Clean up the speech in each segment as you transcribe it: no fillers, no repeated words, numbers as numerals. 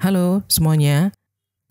Halo semuanya,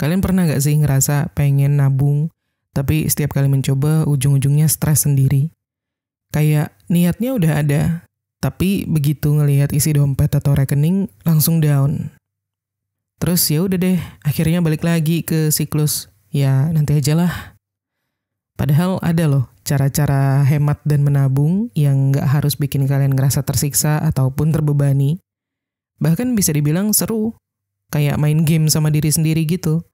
kalian pernah gak sih ngerasa pengen nabung, tapi setiap kali mencoba ujung-ujungnya stres sendiri? Kayak niatnya udah ada, tapi begitu ngelihat isi dompet atau rekening langsung down. Terus ya udah deh, akhirnya balik lagi ke siklus. Ya nanti aja lah. Padahal ada loh cara-cara hemat dan menabung yang gak harus bikin kalian ngerasa tersiksa ataupun terbebani. Bahkan bisa dibilang seru. Kayak main game sama diri sendiri gitu.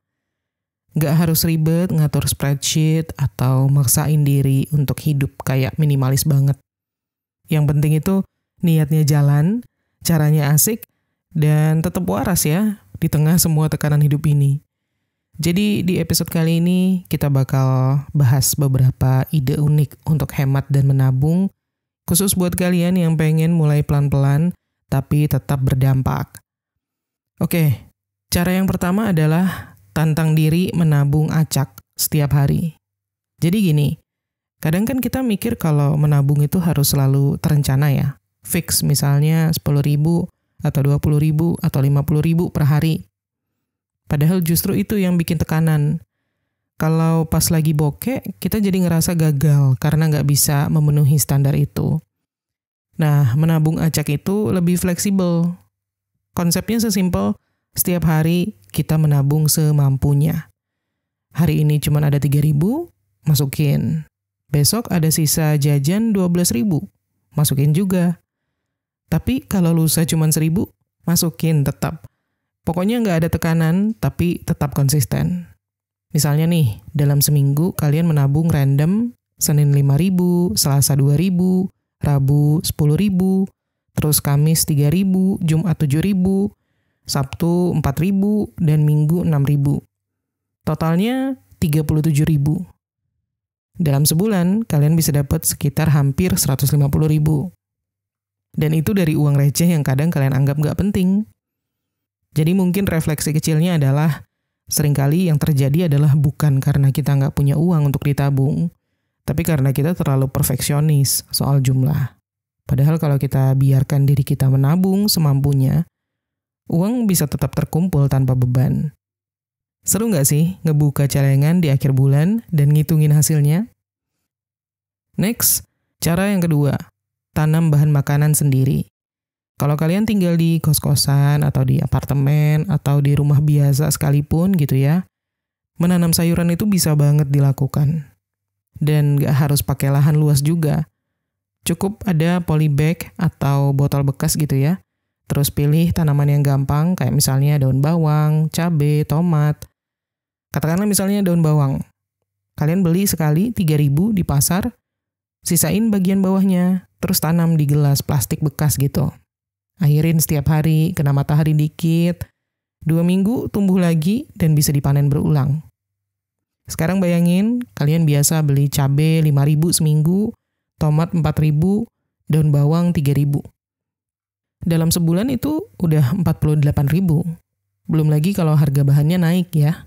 Gak harus ribet ngatur spreadsheet atau maksain diri untuk hidup kayak minimalis banget. Yang penting itu niatnya jalan, caranya asik, dan tetap waras ya di tengah semua tekanan hidup ini. Jadi di episode kali ini kita bakal bahas beberapa ide unik untuk hemat dan menabung, khusus buat kalian yang pengen mulai pelan-pelan tapi tetap berdampak. Oke, cara yang pertama adalah tantang diri menabung acak setiap hari. Jadi gini, kadang kan kita mikir kalau menabung itu harus selalu terencana ya. Fix misalnya 10.000 atau 20.000 atau 50.000 per hari. Padahal justru itu yang bikin tekanan. Kalau pas lagi bokeh, kita jadi ngerasa gagal karena nggak bisa memenuhi standar itu. Nah, menabung acak itu lebih fleksibel. Konsepnya sesimpel, setiap hari kita menabung semampunya. Hari ini cuma ada 3.000, masukin. Besok ada sisa jajan 12.000, masukin juga. Tapi kalau lusa cuma 1.000, masukin tetap. Pokoknya nggak ada tekanan, tapi tetap konsisten. Misalnya nih, dalam seminggu kalian menabung random, Senin 5.000, Selasa 2.000, Rabu 10.000, terus Kamis 3.000, Jumat 7.000, Sabtu 4.000, dan Minggu 6.000. Totalnya 37.000. Dalam sebulan, kalian bisa dapat sekitar hampir 150.000. Dan itu dari uang receh yang kadang kalian anggap nggak penting. Jadi mungkin refleksi kecilnya adalah, seringkali yang terjadi adalah bukan karena kita nggak punya uang untuk ditabung, tapi karena kita terlalu perfeksionis soal jumlah. Padahal kalau kita biarkan diri kita menabung semampunya, uang bisa tetap terkumpul tanpa beban. Seru nggak sih ngebuka celengan di akhir bulan dan ngitungin hasilnya? Next, cara yang kedua, tanam bahan makanan sendiri. Kalau kalian tinggal di kos-kosan atau di apartemen atau di rumah biasa sekalipun gitu ya, menanam sayuran itu bisa banget dilakukan. Dan nggak harus pakai lahan luas juga. Cukup ada polybag atau botol bekas gitu ya. Terus pilih tanaman yang gampang, kayak misalnya daun bawang, cabai, tomat. Katakanlah misalnya daun bawang. Kalian beli sekali 3.000 di pasar, sisain bagian bawahnya, terus tanam di gelas plastik bekas gitu. Airin setiap hari, kena matahari dikit, 2 minggu tumbuh lagi dan bisa dipanen berulang. Sekarang bayangin, kalian biasa beli cabai 5.000 seminggu, tomat 4.000, daun bawang 3.000. Dalam sebulan itu udah 48.000. Belum lagi kalau harga bahannya naik ya.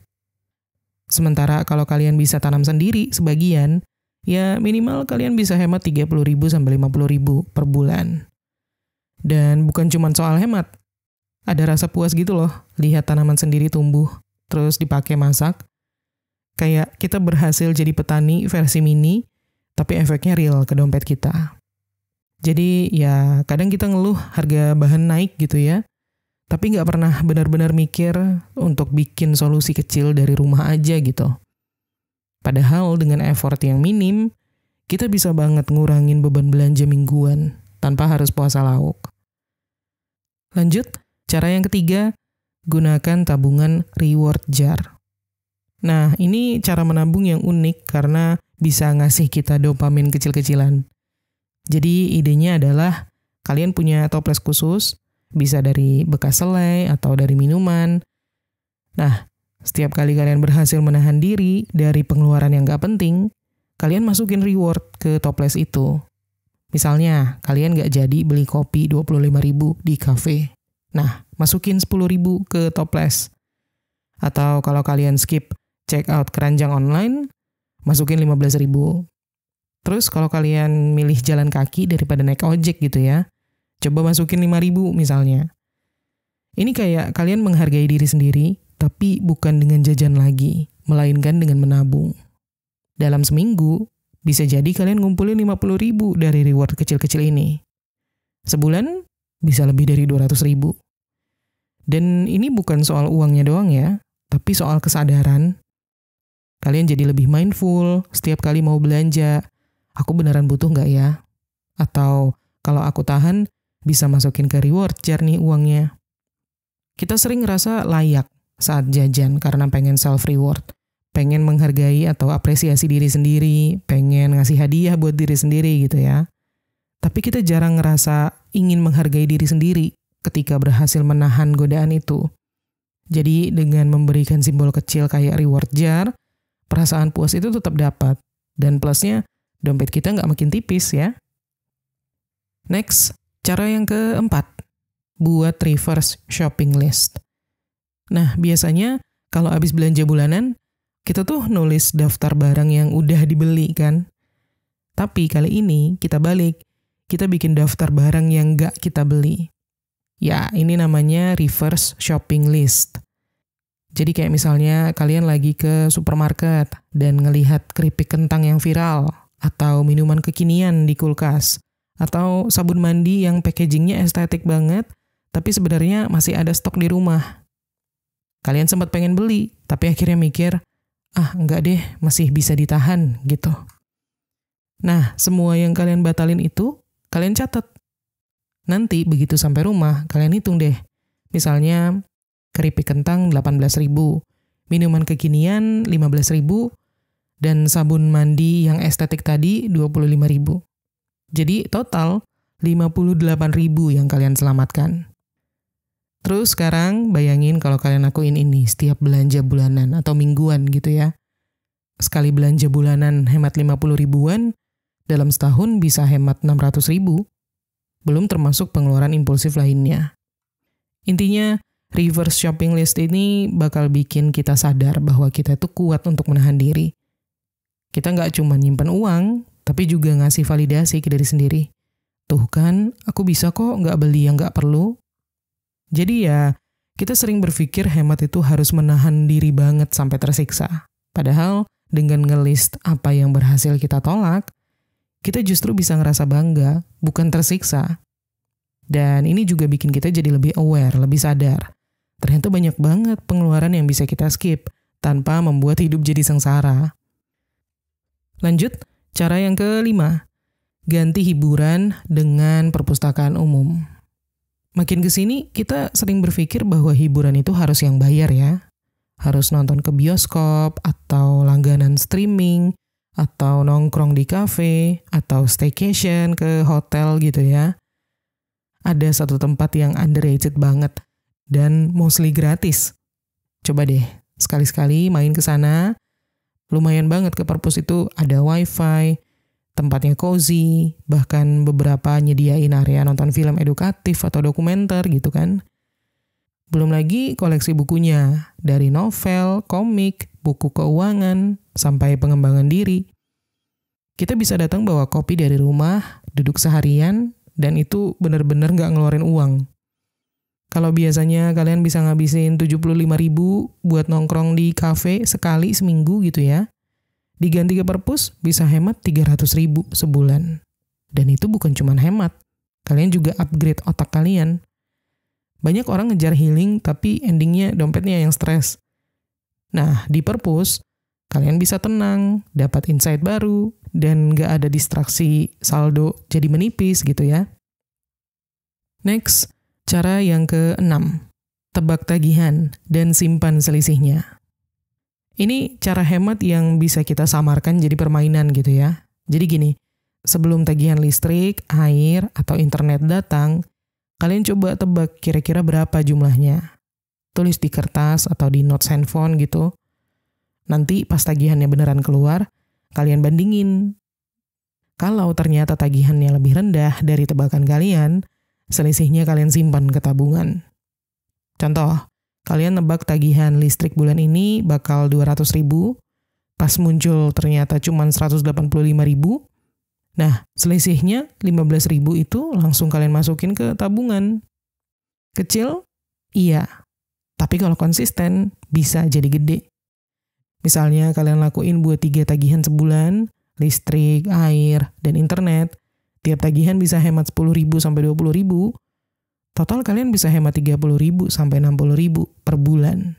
Sementara kalau kalian bisa tanam sendiri sebagian, ya minimal kalian bisa hemat 30.000 sampai 50.000 per bulan. Dan bukan cuma soal hemat. Ada rasa puas gitu loh, lihat tanaman sendiri tumbuh, terus dipakai masak. Kayak kita berhasil jadi petani versi mini, tapi efeknya real ke dompet kita. Jadi ya kadang kita ngeluh harga bahan naik gitu ya. Tapi nggak pernah benar-benar mikir untuk bikin solusi kecil dari rumah aja gitu. Padahal dengan effort yang minim, kita bisa banget ngurangin beban belanja mingguan tanpa harus puasa lauk. Lanjut, cara yang ketiga, gunakan tabungan reward jar. Nah, ini cara menabung yang unik karena bisa ngasih kita dopamin kecil-kecilan. Jadi idenya adalah kalian punya toples khusus, bisa dari bekas selai atau dari minuman. Nah, setiap kali kalian berhasil menahan diri dari pengeluaran yang gak penting, kalian masukin reward ke toples itu. Misalnya, kalian gak jadi beli kopi 25.000 di kafe. Nah, masukin 10.000 ke toples. Atau kalau kalian skip check out keranjang online, masukin 15.000. Terus kalau kalian milih jalan kaki daripada naik ojek gitu ya, coba masukin 5.000 misalnya. Ini kayak kalian menghargai diri sendiri, tapi bukan dengan jajan lagi, melainkan dengan menabung. Dalam seminggu, bisa jadi kalian ngumpulin 50.000 dari reward kecil-kecil ini. Sebulan, bisa lebih dari 200.000. Dan ini bukan soal uangnya doang ya, tapi soal kesadaran. Kalian jadi lebih mindful setiap kali mau belanja. Aku beneran butuh nggak ya? Atau kalau aku tahan, bisa masukin ke reward jar nih uangnya. Kita sering ngerasa layak saat jajan karena pengen self-reward. Pengen menghargai atau apresiasi diri sendiri, pengen ngasih hadiah buat diri sendiri gitu ya. Tapi kita jarang ngerasa ingin menghargai diri sendiri ketika berhasil menahan godaan itu. Jadi dengan memberikan simbol kecil kayak reward jar, perasaan puas itu tetap dapat. Dan plusnya, dompet kita nggak makin tipis ya. Next, cara yang keempat, buat reverse shopping list. Nah, biasanya kalau habis belanja bulanan, kita tuh nulis daftar barang yang udah dibeli kan. Tapi kali ini kita balik, kita bikin daftar barang yang nggak kita beli. Ya, ini namanya reverse shopping list. Jadi kayak misalnya kalian lagi ke supermarket dan ngelihat keripik kentang yang viral, atau minuman kekinian di kulkas, atau sabun mandi yang packagingnya estetik banget, tapi sebenarnya masih ada stok di rumah. Kalian sempat pengen beli, tapi akhirnya mikir, enggak deh, masih bisa ditahan gitu. Nah, semua yang kalian batalin itu, kalian catat. Nanti begitu sampai rumah, kalian hitung deh. Misalnya, keripik kentang 18.000, minuman kekinian 15.000, dan sabun mandi yang estetik tadi 25.000. Jadi total 58.000 yang kalian selamatkan. Terus sekarang bayangin kalau kalian lakuin ini setiap belanja bulanan atau mingguan gitu ya. Sekali belanja bulanan hemat 50.000-an, dalam setahun bisa hemat 600.000. Belum termasuk pengeluaran impulsif lainnya. Intinya, reverse shopping list ini bakal bikin kita sadar bahwa kita itu kuat untuk menahan diri. Kita nggak cuma nyimpan uang, tapi juga ngasih validasi ke diri sendiri. Tuh kan, aku bisa kok nggak beli yang nggak perlu. Jadi ya, kita sering berpikir hemat itu harus menahan diri banget sampai tersiksa. Padahal, dengan ngelist apa yang berhasil kita tolak, kita justru bisa ngerasa bangga, bukan tersiksa. Dan ini juga bikin kita jadi lebih aware, lebih sadar. Ternyata banyak banget pengeluaran yang bisa kita skip, tanpa membuat hidup jadi sengsara. Lanjut, cara yang kelima, ganti hiburan dengan perpustakaan umum. Makin kesini, kita sering berpikir bahwa hiburan itu harus yang bayar ya. Harus nonton ke bioskop, atau langganan streaming, atau nongkrong di kafe, atau staycation ke hotel gitu ya. Ada satu tempat yang underrated banget, dan mostly gratis. Coba deh, sekali-sekali main ke sana. Lumayan banget ke perpus itu ada wifi, tempatnya cozy, bahkan beberapa nyediain area nonton film edukatif atau dokumenter gitu kan. Belum lagi koleksi bukunya, dari novel, komik, buku keuangan, sampai pengembangan diri. Kita bisa datang bawa kopi dari rumah, duduk seharian, dan itu benar-benar nggak ngeluarin uang. Kalau biasanya kalian bisa ngabisin 75.000 buat nongkrong di kafe sekali seminggu gitu ya. Diganti ke perpus bisa hemat 300.000 sebulan. Dan itu bukan cuma hemat. Kalian juga upgrade otak kalian. Banyak orang ngejar healing tapi endingnya dompetnya yang stres. Nah, di perpus kalian bisa tenang, dapat insight baru, dan gak ada distraksi saldo jadi menipis gitu ya. Next, cara yang ke-6. Tebak tagihan dan simpan selisihnya. Ini cara hemat yang bisa kita samarkan jadi permainan gitu ya. Jadi gini, sebelum tagihan listrik, air, atau internet datang, kalian coba tebak kira-kira berapa jumlahnya. Tulis di kertas atau di notes handphone gitu. Nanti pas tagihannya beneran keluar, kalian bandingin. Kalau ternyata tagihannya lebih rendah dari tebakan kalian, selisihnya kalian simpan ke tabungan. Contoh, kalian nebak tagihan listrik bulan ini bakal 200.000, pas muncul ternyata cuma 185.000. Nah, selisihnya 15.000 itu langsung kalian masukin ke tabungan. Kecil, Iya, tapi kalau konsisten bisa jadi gede. Misalnya kalian lakuin buat 3 tagihan sebulan, listrik, air, dan internet. Tiap tagihan bisa hemat 10.000 sampai 20.000. Total kalian bisa hemat 30.000 sampai 60.000 per bulan.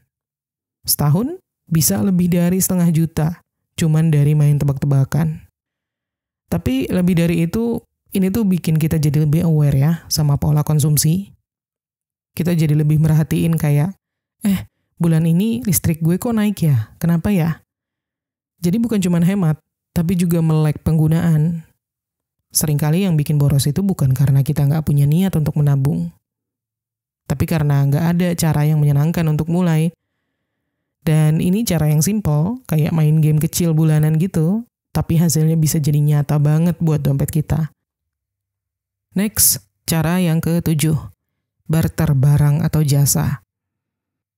Setahun bisa lebih dari 500 juta, cuman dari main tebak-tebakan. Tapi lebih dari itu, ini tuh bikin kita jadi lebih aware ya sama pola konsumsi. Kita jadi lebih merhatiin kayak, bulan ini listrik gue kok naik ya? Kenapa ya? Jadi bukan cuma hemat, tapi juga melek penggunaan. Seringkali yang bikin boros itu bukan karena kita nggak punya niat untuk menabung, tapi karena nggak ada cara yang menyenangkan untuk mulai. Dan ini cara yang simple, kayak main game kecil bulanan gitu, tapi hasilnya bisa jadi nyata banget buat dompet kita. Next, cara yang ke-7. Barter barang atau jasa.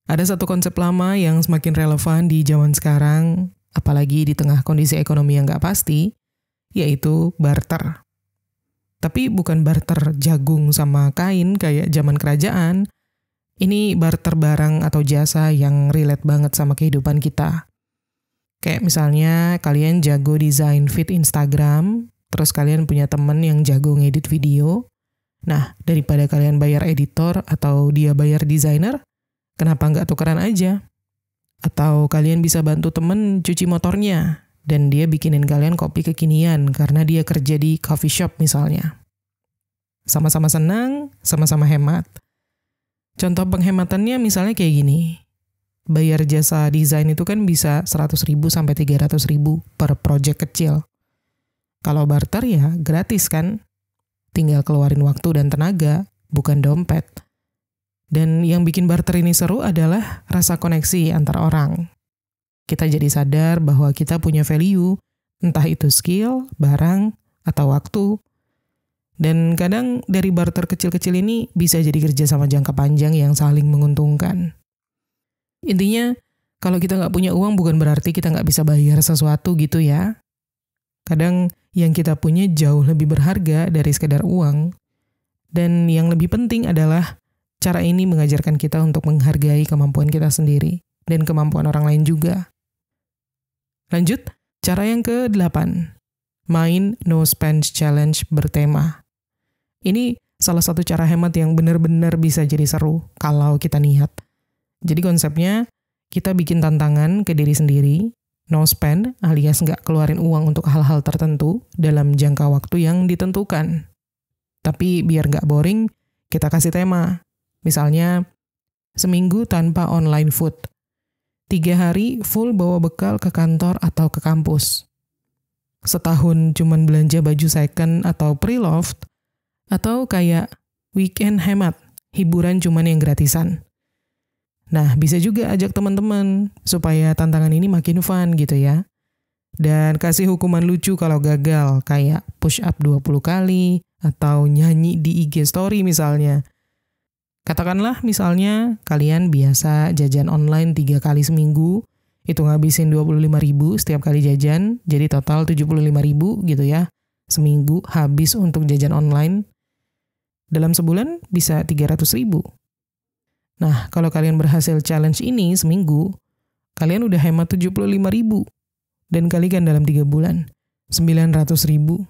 Ada satu konsep lama yang semakin relevan di zaman sekarang, apalagi di tengah kondisi ekonomi yang nggak pasti, yaitu barter. Tapi bukan barter jagung sama kain kayak zaman kerajaan. Ini barter barang atau jasa yang relate banget sama kehidupan kita. Kayak misalnya kalian jago desain feed Instagram, terus kalian punya temen yang jago ngedit video. Nah, daripada kalian bayar editor atau dia bayar desainer, kenapa nggak tukeran aja? Atau kalian bisa bantu temen cuci motornya, dan dia bikinin kalian kopi kekinian karena dia kerja di coffee shop misalnya. Sama-sama senang, sama-sama hemat. Contoh penghematannya misalnya kayak gini. Bayar jasa desain itu kan bisa 100.000 sampai 300.000 per project kecil. Kalau barter ya gratis kan? Tinggal keluarin waktu dan tenaga, bukan dompet. Dan yang bikin barter ini seru adalah rasa koneksi antar orang. Kita jadi sadar bahwa kita punya value, entah itu skill, barang, atau waktu. Dan kadang dari barter kecil-kecil ini bisa jadi kerja sama jangka panjang yang saling menguntungkan. Intinya, kalau kita nggak punya uang bukan berarti kita nggak bisa bayar sesuatu gitu ya. Kadang yang kita punya jauh lebih berharga dari sekedar uang. Dan yang lebih penting adalah cara ini mengajarkan kita untuk menghargai kemampuan kita sendiri dan kemampuan orang lain juga. Lanjut, cara yang ke-8. Main No Spend Challenge bertema. Ini salah satu cara hemat yang benar-benar bisa jadi seru kalau kita niat. Jadi konsepnya, kita bikin tantangan ke diri sendiri, no spend alias nggak keluarin uang untuk hal-hal tertentu dalam jangka waktu yang ditentukan. Tapi biar nggak boring, kita kasih tema. Misalnya, seminggu tanpa online food. 3 hari full bawa bekal ke kantor atau ke kampus. Setahun cuman belanja baju second atau pre-loved. Atau kayak weekend hemat, hiburan cuman yang gratisan. Nah, bisa juga ajak teman-teman supaya tantangan ini makin fun gitu ya. Dan kasih hukuman lucu kalau gagal, kayak push up 20 kali, atau nyanyi di IG story misalnya. Katakanlah misalnya kalian biasa jajan online 3 kali seminggu, itu ngabisin 25.000 setiap kali jajan, jadi total 75.000 gitu ya. Seminggu habis untuk jajan online. Dalam sebulan bisa 300.000. Nah, kalau kalian berhasil challenge ini seminggu, kalian udah hemat 75.000 dan kalikan dalam 3 bulan, 900.000.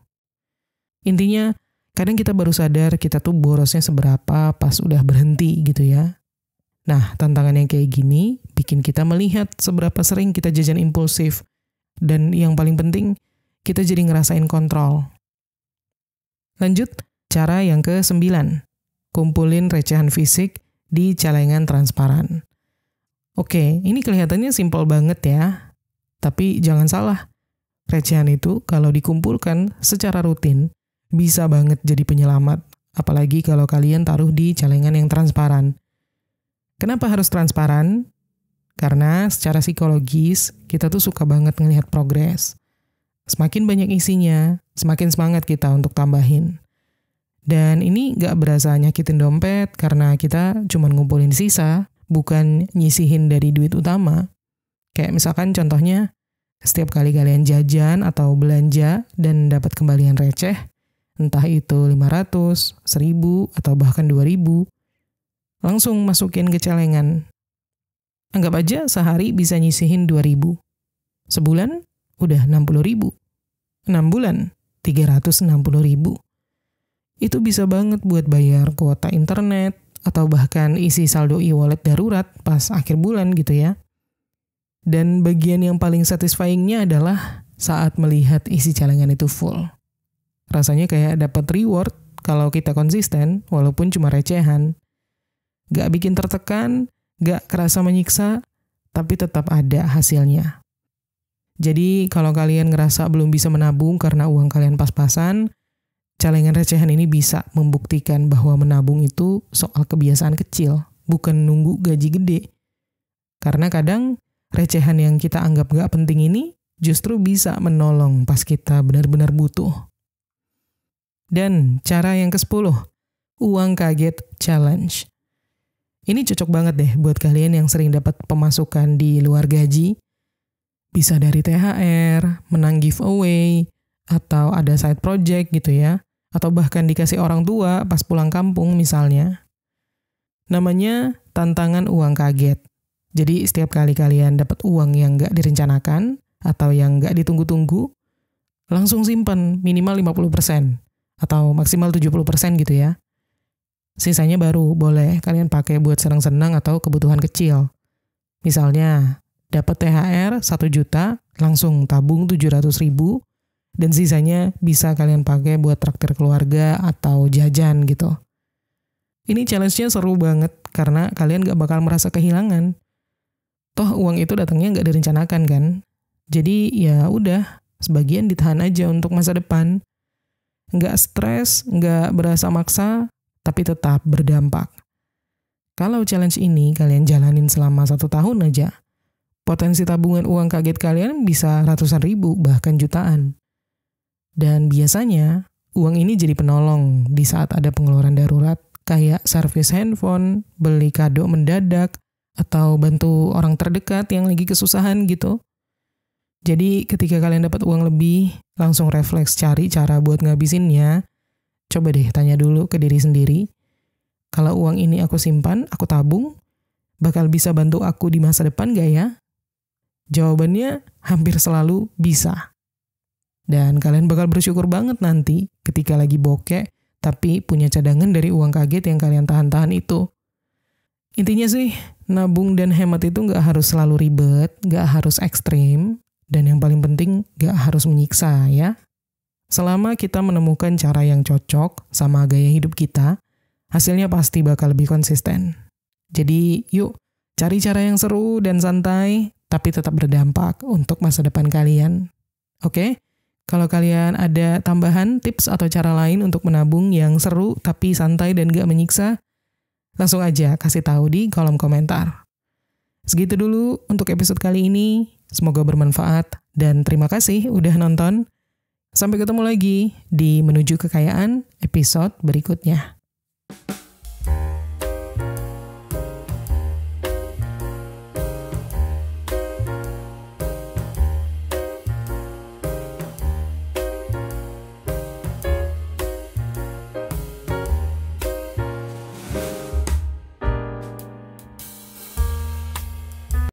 Intinya, kadang kita baru sadar kita tuh borosnya seberapa pas udah berhenti gitu ya. Nah, tantangan yang kayak gini bikin kita melihat seberapa sering kita jajan impulsif. Dan yang paling penting, kita jadi ngerasain kontrol. Lanjut, cara yang ke-9. Kumpulin recehan fisik di celengan transparan. Oke, ini kelihatannya simpel banget ya. Tapi jangan salah, recehan itu kalau dikumpulkan secara rutin, bisa banget jadi penyelamat. Apalagi kalau kalian taruh di celengan yang transparan. Kenapa harus transparan? Karena secara psikologis, kita tuh suka banget ngelihat progres. Semakin banyak isinya, semakin semangat kita untuk tambahin. Dan ini gak berasa nyakitin dompet karena kita cuma ngumpulin sisa, bukan nyisihin dari duit utama. Kayak misalkan contohnya, setiap kali kalian jajan atau belanja dan dapat kembalian receh, entah itu 500, 1.000, atau bahkan 2.000, langsung masukin ke celengan. Anggap aja sehari bisa nyisihin 2.000. Sebulan udah 60.000. 6 bulan 360.000. Itu bisa banget buat bayar kuota internet atau bahkan isi saldo e-wallet darurat pas akhir bulan gitu ya. Dan bagian yang paling satisfying-nya adalah saat melihat isi celengan itu full. Rasanya kayak dapat reward kalau kita konsisten walaupun cuma recehan. Gak bikin tertekan, gak kerasa menyiksa, tapi tetap ada hasilnya. Jadi kalau kalian ngerasa belum bisa menabung karena uang kalian pas-pasan, celengan recehan ini bisa membuktikan bahwa menabung itu soal kebiasaan kecil, bukan nunggu gaji gede. Karena kadang recehan yang kita anggap gak penting ini justru bisa menolong pas kita benar-benar butuh. Dan cara yang ke-10, uang kaget challenge. Ini cocok banget deh buat kalian yang sering dapat pemasukan di luar gaji. Bisa dari THR, menang giveaway, atau ada side project gitu ya. Atau bahkan dikasih orang tua pas pulang kampung misalnya. Namanya tantangan uang kaget. Jadi setiap kali kalian dapat uang yang nggak direncanakan atau yang nggak ditunggu-tunggu, langsung simpan minimal 50% atau maksimal 70% gitu ya. Sisanya baru boleh kalian pakai buat senang-senang atau kebutuhan kecil. Misalnya dapat THR 1 juta, langsung tabung 700.000, dan sisanya bisa kalian pakai buat traktir keluarga atau jajan gitu. Ini challenge-nya seru banget karena kalian gak bakal merasa kehilangan. Toh uang itu datangnya nggak direncanakan kan. Jadi ya udah, sebagian ditahan aja untuk masa depan. Nggak stres, nggak berasa maksa, tapi tetap berdampak. Kalau challenge ini kalian jalanin selama 1 tahun aja, potensi tabungan uang kaget kalian bisa ratusan ribu, bahkan jutaan. Dan biasanya, uang ini jadi penolong di saat ada pengeluaran darurat, kayak servis handphone, beli kado mendadak, atau bantu orang terdekat yang lagi kesusahan gitu. Jadi ketika kalian dapat uang lebih, langsung refleks cari cara buat ngabisinnya. Coba deh tanya dulu ke diri sendiri. Kalau uang ini aku simpan, aku tabung, bakal bisa bantu aku di masa depan gak ya? Jawabannya hampir selalu bisa. Dan kalian bakal bersyukur banget nanti ketika lagi bokeh, tapi punya cadangan dari uang kaget yang kalian tahan-tahan itu. Intinya sih, nabung dan hemat itu gak harus selalu ribet, gak harus ekstrim, dan yang paling penting gak harus menyiksa ya. Selama kita menemukan cara yang cocok sama gaya hidup kita, hasilnya pasti bakal lebih konsisten. Jadi yuk, cari cara yang seru dan santai, tapi tetap berdampak untuk masa depan kalian. Oke? Kalau kalian ada tambahan tips atau cara lain untuk menabung yang seru tapi santai dan gak menyiksa, langsung aja kasih tahu di kolom komentar. Segitu dulu untuk episode kali ini. Semoga bermanfaat dan terima kasih udah nonton. Sampai ketemu lagi di Menuju Kekayaan episode berikutnya.